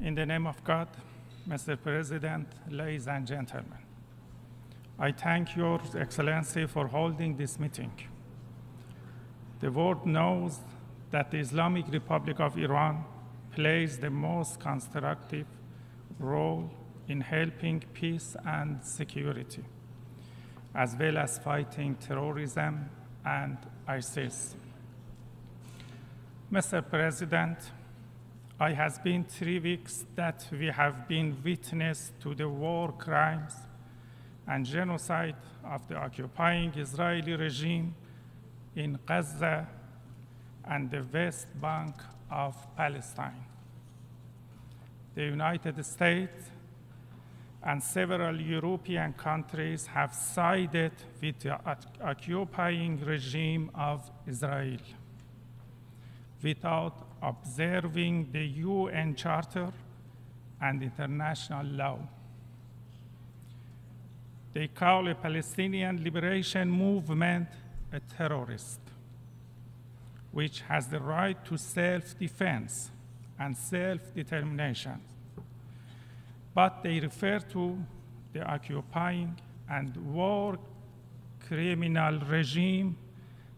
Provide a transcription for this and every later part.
In the name of God, Mr. President, ladies and gentlemen, I thank Your Excellency for holding this meeting. The world knows that the Islamic Republic of Iran plays the most constructive role in helping peace and security, as well as fighting terrorism and ISIS. Mr. President, it has been 3 weeks that we have been witness to the war crimes and genocide of the occupying Israeli regime in Gaza and the West Bank of Palestine. The United States and several European countries have sided with the occupying regime of Israel without observing the UN Charter and international law. They call a Palestinian liberation movement a terrorist, which has the right to self-defense and self-determination. But they refer to the occupying and war criminal regime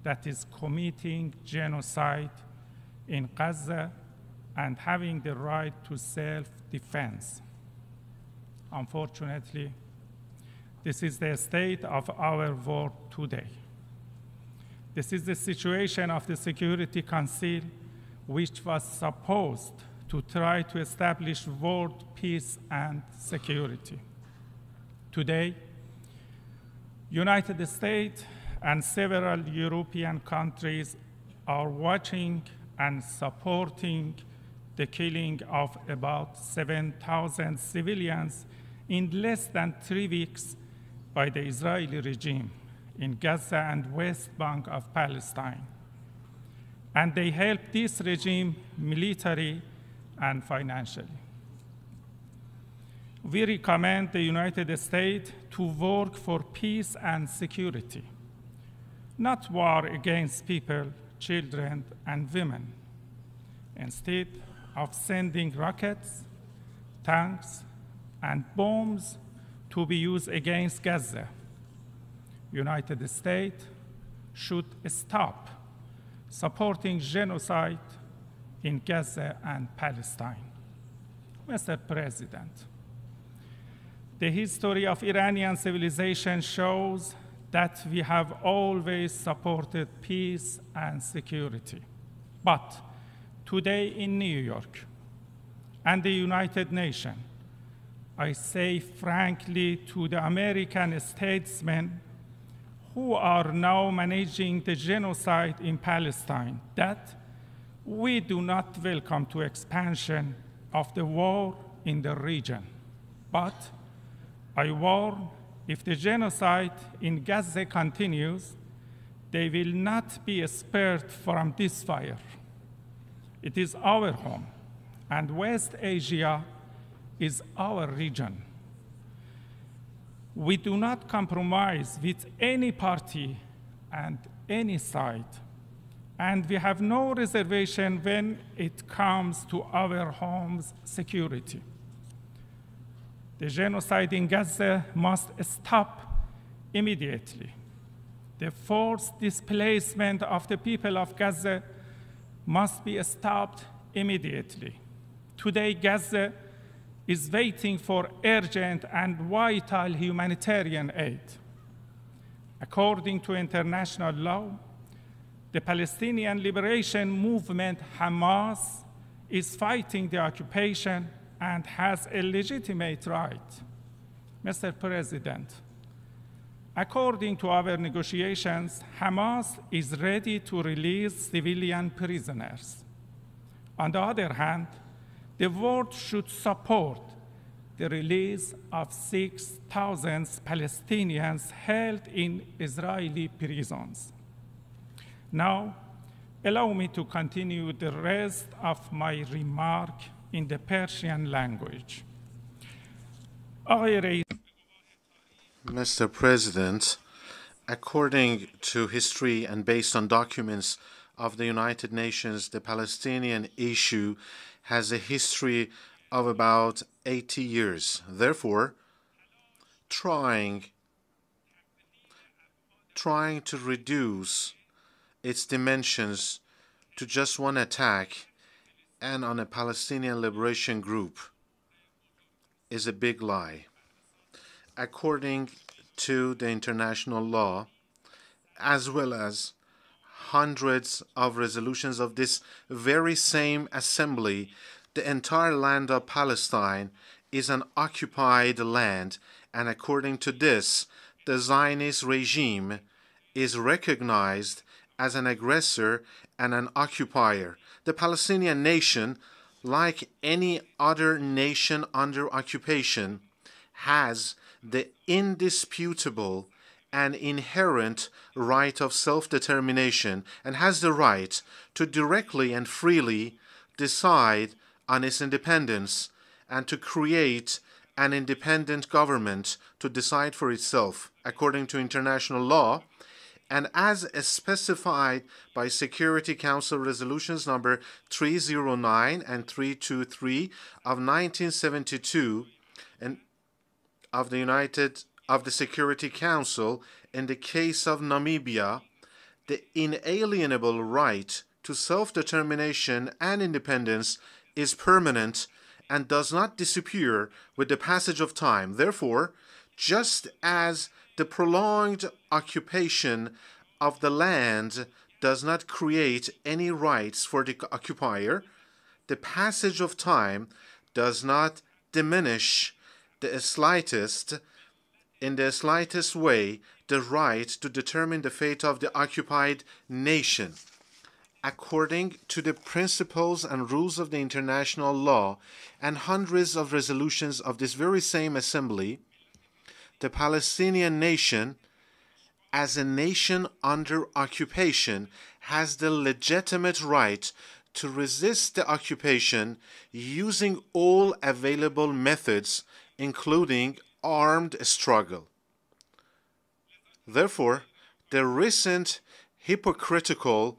that is committing genocide in Gaza and having the right to self-defense. Unfortunately, this is the state of our world today. This is the situation of the Security Council, which was supposed to try to establish world peace and security. Today, United States and several European countries are watching and supporting the killing of about 7,000 civilians in less than 3 weeks by the Israeli regime in Gaza and West Bank of Palestine. And they help this regime militarily and financially. We recommend the United States to work for peace and security, not war against people, children, and women. Instead of sending rockets, tanks, and bombs to be used against Gaza, United States should stop supporting genocide in Gaza and Palestine. Mr. President, the history of Iranian civilization shows that we have always supported peace and security. But today in New York and the United Nations, I say frankly to the American statesmen who are now managing the genocide in Palestine that we do not welcome to expansion of the war in the region. But I warn, if the genocide in Gaza continues, they will not be spared from this fire. It is our home, and West Asia is our region. We do not compromise with any party and any side, and we have no reservation when it comes to our home's security. The genocide in Gaza must stop immediately. The forced displacement of the people of Gaza must be stopped immediately. Today, Gaza is waiting for urgent and vital humanitarian aid. According to international law, the Palestinian Liberation Movement, Hamas, is fighting the occupation and has a legitimate right. Mr. President, according to our negotiations, Hamas is ready to release civilian prisoners. On the other hand, the world should support the release of 6,000 Palestinians held in Israeli prisons. Now, allow me to continue the rest of my remark in the Persian language. Mr. President, according to history and based on documents of the United Nations, the Palestinian issue has a history of about 80 years. Therefore, trying to reduce its dimensions to just one attack and on a Palestinian liberation group is a big lie. According to the international law, as well as hundreds of resolutions of this very same assembly, the entire land of Palestine is an occupied land, and according to this, the Zionist regime is recognized as an aggressor and an occupier. The Palestinian nation, like any other nation under occupation, has the indisputable and inherent right of self-determination and has the right to directly and freely decide on its independence and to create an independent government to decide for itself according to international law and as specified by Security Council resolutions number 309 and 323 of 1972 and of the Security Council in the case of Namibia. The inalienable right to self-determination and independence is permanent and does not disappear with the passage of time. Therefore, just as the prolonged occupation of the land does not create any rights for the occupier, the passage of time does not diminish in the slightest way the right to determine the fate of the occupied nation. According to the principles and rules of the international law and hundreds of resolutions of this very same assembly, the Palestinian nation, as a nation under occupation, has the legitimate right to resist the occupation using all available methods, including armed struggle. Therefore, the recent hypocritical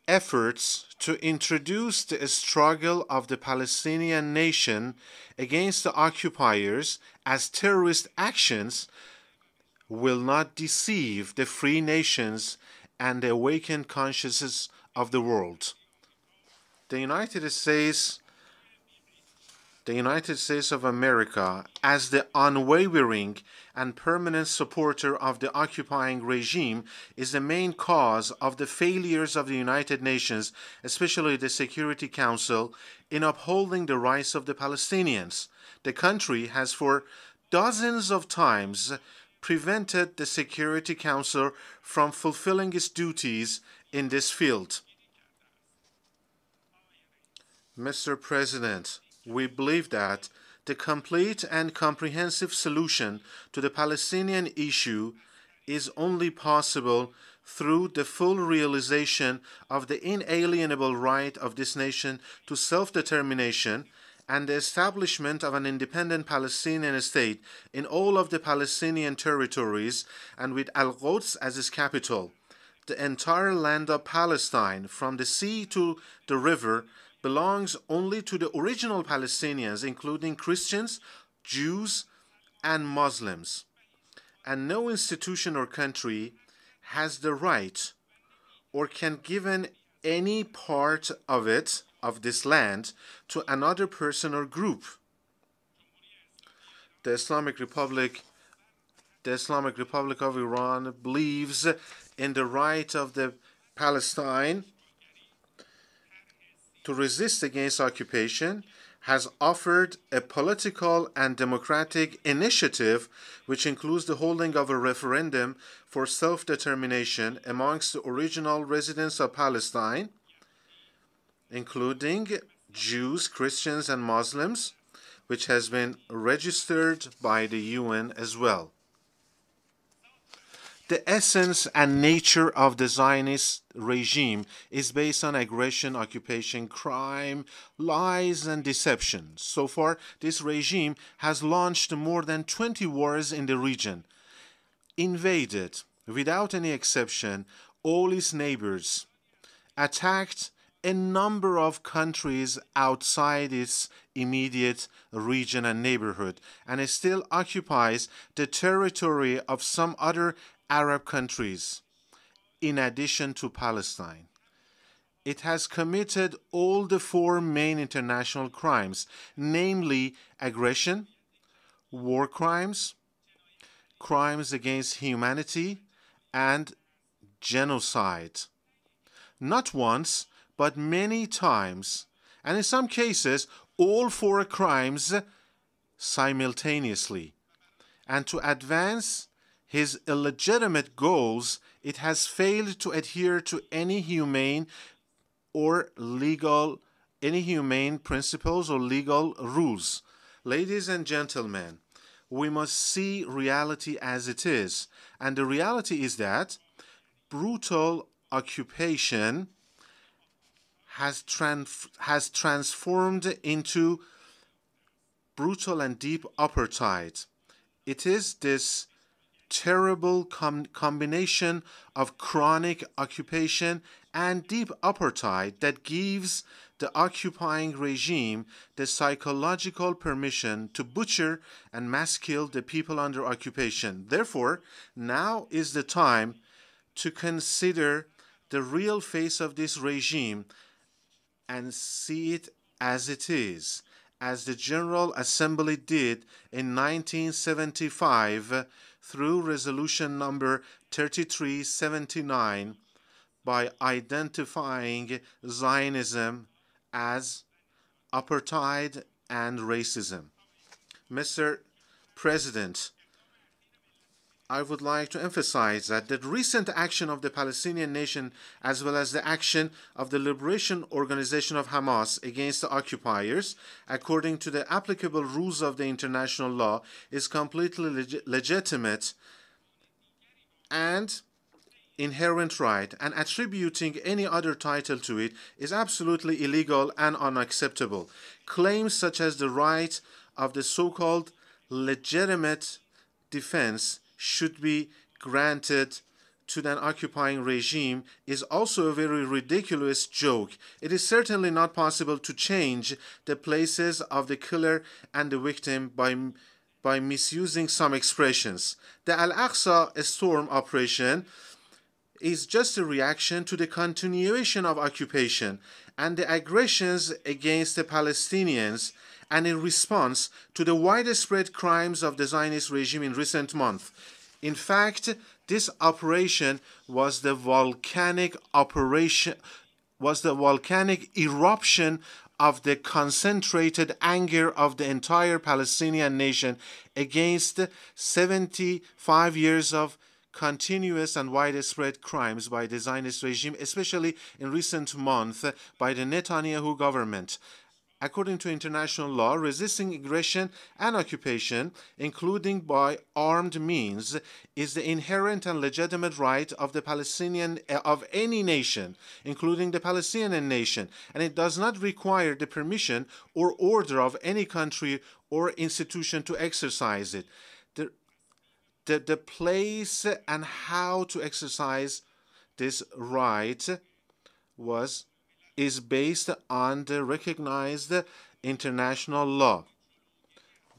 efforts to introduce the struggle of the Palestinian nation against the occupiers as terrorist actions will not deceive the free nations and the awakened consciousness of the world. The United States of America, as the unwavering and permanent supporter of the occupying regime, is the main cause of the failures of the United Nations, especially the Security Council, in upholding the rights of the Palestinians. The country has for dozens of times prevented the Security Council from fulfilling its duties in this field. Mr. President, we believe that the complete and comprehensive solution to the Palestinian issue is only possible through the full realization of the inalienable right of this nation to self-determination and the establishment of an independent Palestinian state in all of the Palestinian territories and with Al-Quds as its capital. The entire land of Palestine, from the sea to the river, belongs only to the original Palestinians, including Christians, Jews, and Muslims. And no institution or country has the right or can give any part of it, of this land, to another person or group. The Islamic Republic of Iran believes in the right of the Palestine to resist against occupation, has offered a political and democratic initiative which includes the holding of a referendum for self-determination amongst the original residents of Palestine, including Jews, Christians, and Muslims, which has been registered by the UN as well. The essence and nature of the Zionist regime is based on aggression, occupation, crime, lies, and deception. So far, this regime has launched more than 20 wars in the region, invaded, without any exception, all its neighbors, attacked a number of countries outside its immediate region and neighborhood, and it still occupies the territory of some other Arab countries, in addition to Palestine. It has committed all the four main international crimes, namely aggression, war crimes, crimes against humanity, and genocide. Not once, but many times, and in some cases, all four crimes simultaneously. And to advance his illegitimate goals, it has failed to adhere to any humane principles or legal rules. Ladies and gentlemen, we must see reality as it is. And the reality is that brutal occupation has transformed into brutal and deep apartheid. It is this terrible combination of chronic occupation and deep apartheid that gives the occupying regime the psychological permission to butcher and mass kill the people under occupation. Therefore, now is the time to consider the real face of this regime and see it as it is, as the General Assembly did in 1975 through resolution number 3379 by identifying Zionism as apartheid and racism. Mr. President, I would like to emphasize that the recent action of the Palestinian nation as well as the action of the Liberation Organization of Hamas against the occupiers, according to the applicable rules of the international law, is completely legitimate and inherent right, and attributing any other title to it is absolutely illegal and unacceptable. Claims such as the right of the so-called legitimate defense should be granted to an occupying regime is also a very ridiculous joke. It is certainly not possible to change the places of the killer and the victim by misusing some expressions. The Al-Aqsa storm operation is just a reaction to the continuation of occupation and the aggressions against the Palestinians, and in response to the widespread crimes of the Zionist regime in recent months. In fact, this operation was the volcanic eruption of the concentrated anger of the entire Palestinian nation against 75 years of continuous and widespread crimes by the Zionist regime, especially in recent months by the Netanyahu government. According to international law, resisting aggression and occupation, including by armed means, is the inherent and legitimate right of any nation, including the Palestinian nation, and it does not require the permission or order of any country or institution to exercise it. The place and how to exercise this right is based on the recognized international law.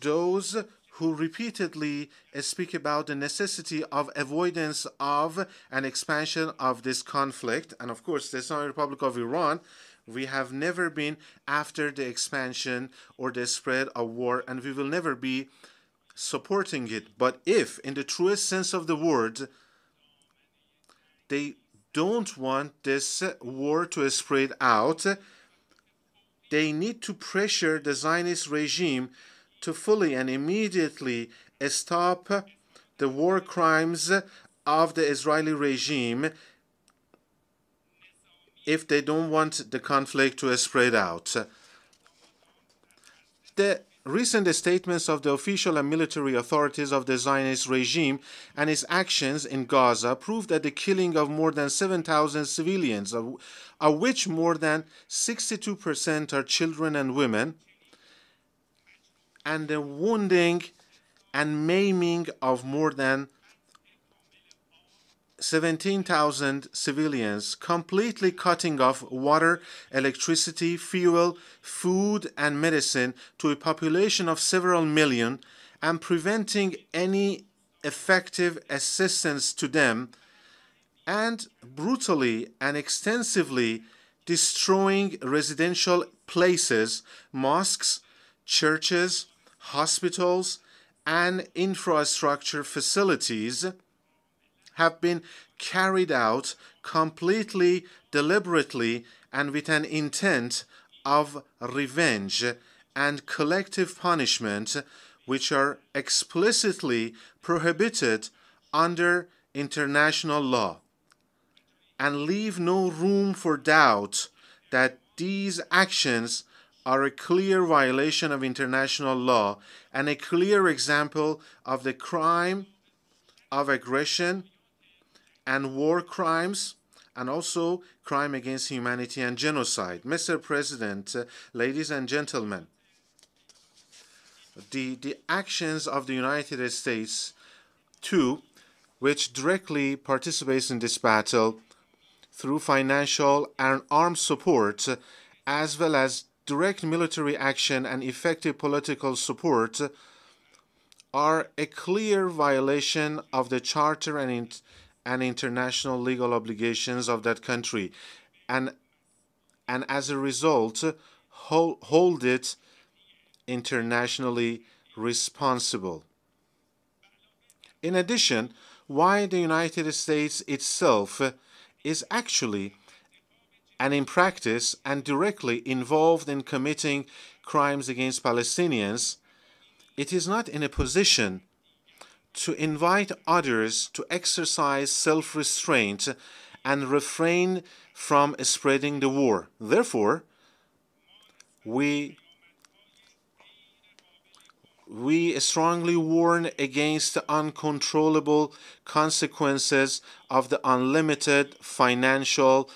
Those who repeatedly speak about the necessity of avoidance of an expansion of this conflict, and of course the Islamic Republic of Iran, we have never been after the expansion or the spread of war, and we will never be supporting it. But if, in the truest sense of the word, they don't want this war to spread out, they need to pressure the Zionist regime to fully and immediately stop the war crimes of the Israeli regime if they don't want the conflict to spread out. The recent statements of the official and military authorities of the Zionist regime and its actions in Gaza prove that the killing of more than 7,000 civilians, of which more than 62% are children and women, and the wounding and maiming of more than 17,000 civilians, completely cutting off water, electricity, fuel, food, and medicine to a population of several million, and preventing any effective assistance to them, and brutally and extensively destroying residential places, mosques, churches, hospitals, and infrastructure facilities, have been carried out completely, deliberately, and with an intent of revenge and collective punishment, which are explicitly prohibited under international law, and leave no room for doubt that these actions are a clear violation of international law and a clear example of the crime of aggression and war crimes, and also crime against humanity and genocide. Mr. President, ladies and gentlemen, the actions of the United States, too, which directly participates in this battle through financial and armed support, as well as direct military action and effective political support, are a clear violation of the Charter and international legal obligations of that country, and as a result, hold it internationally responsible. In addition, why the United States itself is actually and in practice and directly involved in committing crimes against Palestinians, it is not in a position to invite others to exercise self-restraint and refrain from spreading the war. Therefore, we strongly warn against the uncontrollable consequences of the unlimited financial,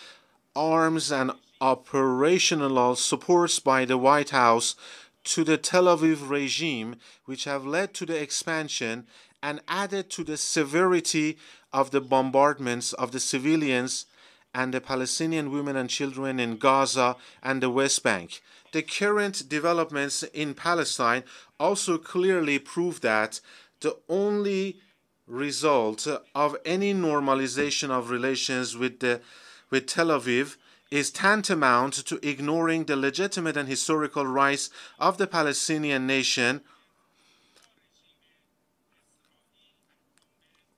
arms, and operational supports by the White House to the Tel Aviv regime, which have led to the expansion and added to the severity of the bombardments of the civilians and the Palestinian women and children in Gaza and the West Bank. The current developments in Palestine also clearly prove that the only result of any normalization of relations with Tel Aviv is tantamount to ignoring the legitimate and historical rights of the Palestinian nation,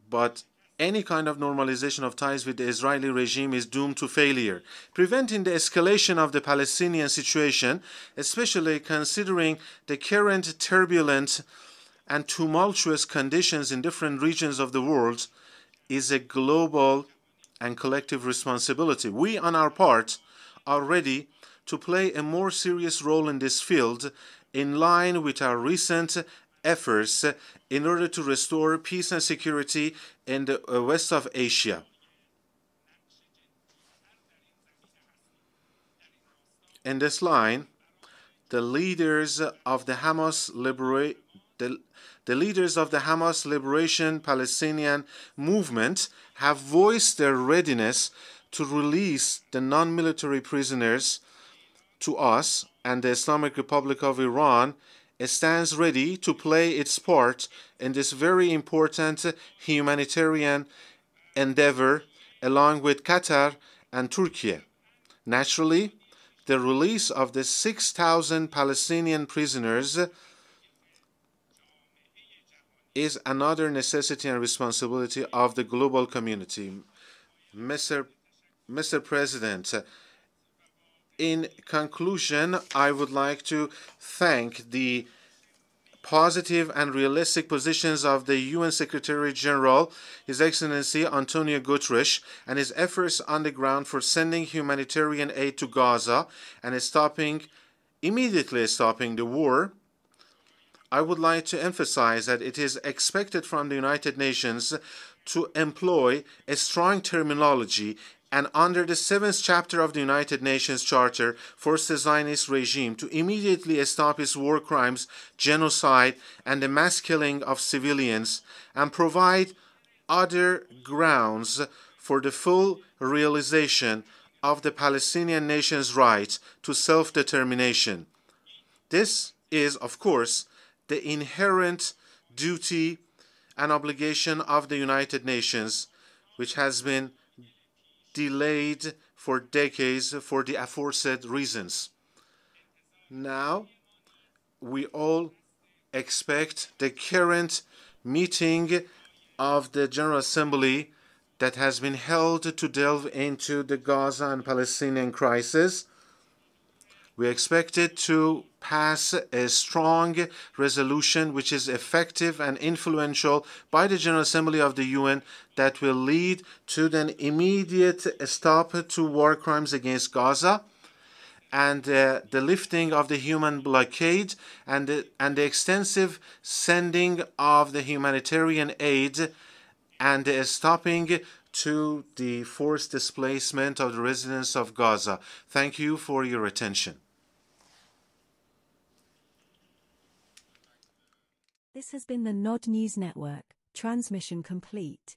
but any kind of normalization of ties with the Israeli regime is doomed to failure. Preventing the escalation of the Palestinian situation, especially considering the current turbulent and tumultuous conditions in different regions of the world, is a global and collective responsibility. We, on our part, are ready to play a more serious role in this field in line with our recent efforts in order to restore peace and security in the west of Asia. In this line, the leaders of the Hamas Liberation Palestinian movement have voiced their readiness to release the non-military prisoners to us, and the Islamic Republic of Iran stands ready to play its part in this very important humanitarian endeavor along with Qatar and Turkey. Naturally, the release of the 6,000 Palestinian prisoners is another necessity and responsibility of the global community. Mr. President, in conclusion, I would like to thank the positive and realistic positions of the UN Secretary General, His Excellency Antonio Guterres, and his efforts on the ground for sending humanitarian aid to Gaza and immediately stopping the war. I would like to emphasize that it is expected from the United Nations to employ a strong terminology and under the 7th chapter of the United Nations Charter, force the Zionist regime to immediately stop its war crimes, genocide, and the mass killing of civilians, and provide other grounds for the full realization of the Palestinian nation's right to self-determination. This is, of course, the inherent duty and obligation of the United Nations, which has been delayed for decades for the aforesaid reasons. Now, we all expect the current meeting of the General Assembly that has been held to delve into the Gaza and Palestinian crisis. We expect it to pass a strong resolution which is effective and influential by the General Assembly of the UN that will lead to an immediate stop to war crimes against Gaza and the lifting of the human blockade and the extensive sending of the humanitarian aid and the stopping to the forced displacement of the residents of Gaza. Thank you for your attention. This has been the Nod News Network. Transmission complete.